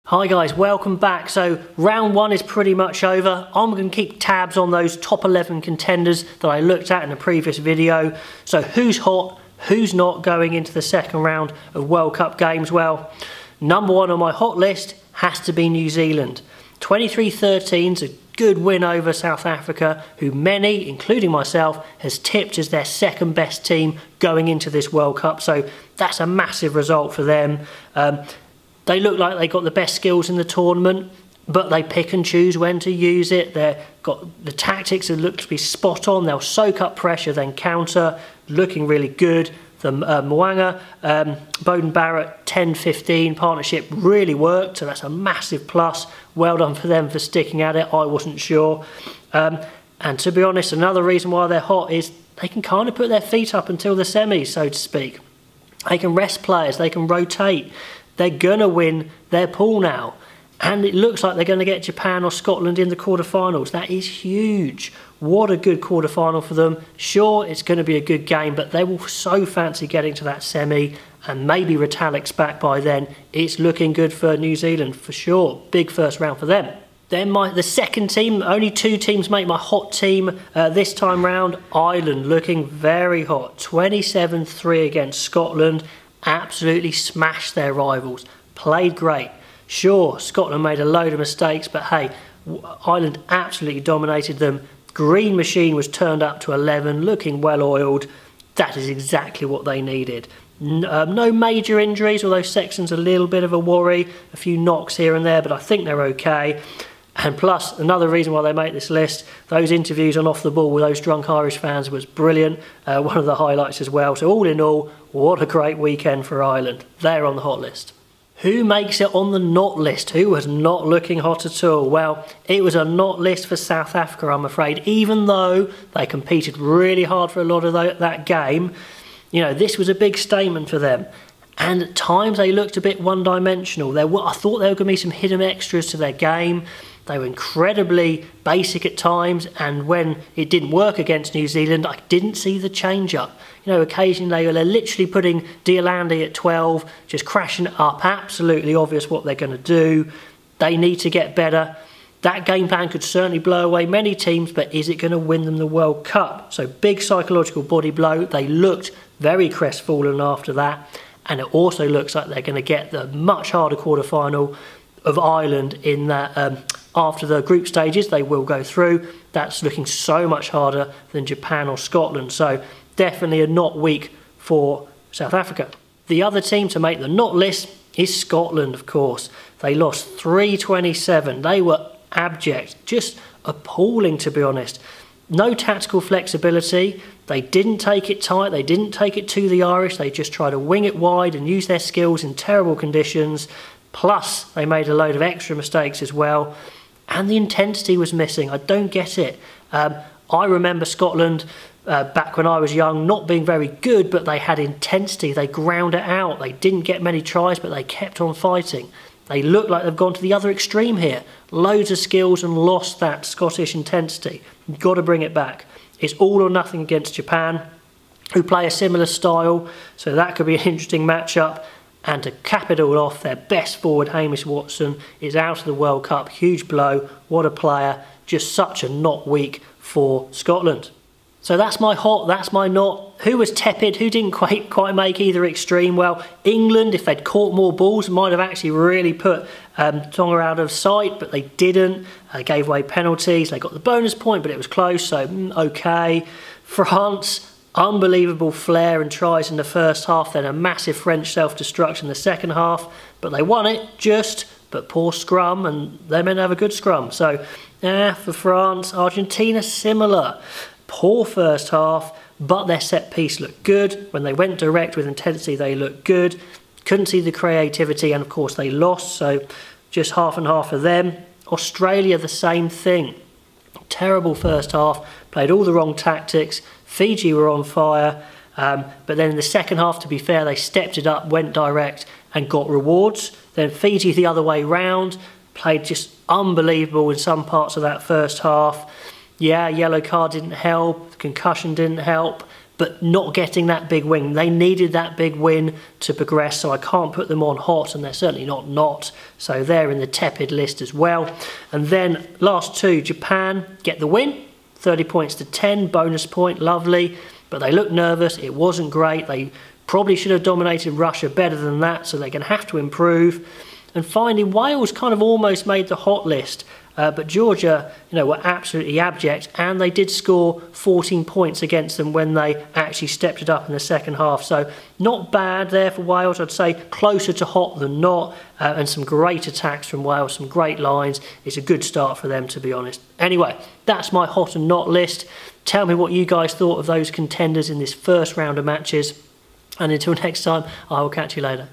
Hi guys, welcome back. So round one is pretty much over. I'm going to keep tabs on those top 11 contenders that I looked at in the previous video. So who's hot, who's not going into the second round of World Cup games? Well, number one on my hot list has to be New Zealand. 23-13 is a good win over South Africa, who many, including myself, has tipped as their second best team going into this World Cup. So that's a massive result for them. They look like they got the best skills in the tournament, but they pick and choose when to use it. They've got the tactics that look to be spot on. They'll soak up pressure, then counter, looking really good. The Mwanga, Bowden Barrett 10-15 partnership really worked, so that's a massive plus. Well done for them for sticking at it. I wasn't sure. And to be honest, another reason why they're hot is they can kind of put their feet up until the semis, so to speak. They can rest players, they can rotate. They're going to win their pool now. And it looks like they're going to get Japan or Scotland in the quarterfinals. That is huge. What a good quarterfinal for them. Sure, it's going to be a good game, but they will so fancy getting to that semi, and maybe Retalic's back by then. It's looking good for New Zealand, for sure. Big first round for them. Then the second team, only two teams make my hot team this time round. Ireland looking very hot. 27-3 against Scotland. Absolutely smashed their rivals. Played great. Sure, Scotland made a load of mistakes, but hey, Ireland absolutely dominated them. Green machine was turned up to 11, looking well oiled. That is exactly what they needed. No major injuries, although Sexton's a little bit of a worry. A few knocks here and there, but I think they're okay. And plus, another reason why they make this list, those interviews on Off the Ball with those drunk Irish fans was brilliant. One of the highlights as well. So all in all, what a great weekend for Ireland. They're on the hot list. Who makes it on the not list? Who was not looking hot at all? Well, it was a not list for South Africa, I'm afraid. Even though they competed really hard for a lot of that game, you know, this was a big statement for them. And at times they looked a bit one-dimensional. I thought there were going to be some hidden extras to their game. They were incredibly basic at times, and when it didn't work against New Zealand, I didn't see the change-up. You know, occasionally they were literally putting Deolandi at 12, just crashing it up. Absolutely obvious what they're going to do. They need to get better. That game plan could certainly blow away many teams, but is it going to win them the World Cup? So big psychological body blow. They looked very crestfallen after that, and it also looks like they're going to get the much harder quarter-final of Ireland in that after the group stages they will go through. That's looking so much harder than Japan or Scotland, so definitely a not week for South Africa. The other team to make the not list is Scotland, of course. They lost 3-27. They were abject, just appalling to be honest. No tactical flexibility. They didn't take it tight, they didn't take it to the Irish, they just tried to wing it wide and use their skills in terrible conditions. Plus, they made a load of extra mistakes as well. And the intensity was missing. I don't get it. I remember Scotland, back when I was young, not being very good, but they had intensity. They ground it out. They didn't get many tries, but they kept on fighting. They look like they've gone to the other extreme here. Loads of skills and lost that Scottish intensity. You've got to bring it back. It's all or nothing against Japan, who play a similar style, so that could be an interesting matchup. And to cap it all off, their best forward, Hamish Watson, is out of the World Cup. Huge blow. What a player. Just such a not week for Scotland. So that's my hot, that's my not. Who was tepid? Who didn't quite make either extreme? Well, England, if they'd caught more balls, might have actually really put Tonga out of sight, but they didn't. They gave away penalties. They got the bonus point, but it was close, so okay. France, unbelievable flair and tries in the first half, then a massive French self-destruct in the second half, but they won it but poor scrum, and they're meant to have a good scrum. So, for France, Argentina, similar. Poor first half, but their set piece looked good. When they went direct with intensity, they looked good. Couldn't see the creativity, and of course they lost, so just half and half for them. Australia, the same thing. Terrible first half, played all the wrong tactics. Fiji were on fire, but then in the second half, to be fair, they stepped it up, went direct and got rewards. Then Fiji the other way round, played just unbelievable in some parts of that first half. Yeah, yellow card didn't help, concussion didn't help, but not getting that big win. They needed that big win to progress, so I can't put them on hot, and they're certainly not. So they're in the tepid list as well. And then last two, Japan get the win, 30 points to 10, bonus point, lovely. But they looked nervous, it wasn't great. They probably should have dominated Russia better than that, so they're going to have to improve. And finally, Wales kind of almost made the hot list. But Georgia, were absolutely abject, and they did score 14 points against them when they actually stepped it up in the second half. So not bad there for Wales. I'd say closer to hot than not, and some great attacks from Wales, some great lines. It's a good start for them, to be honest. Anyway, that's my hot and not list. Tell me what you guys thought of those contenders in this first round of matches. And until next time, I will catch you later.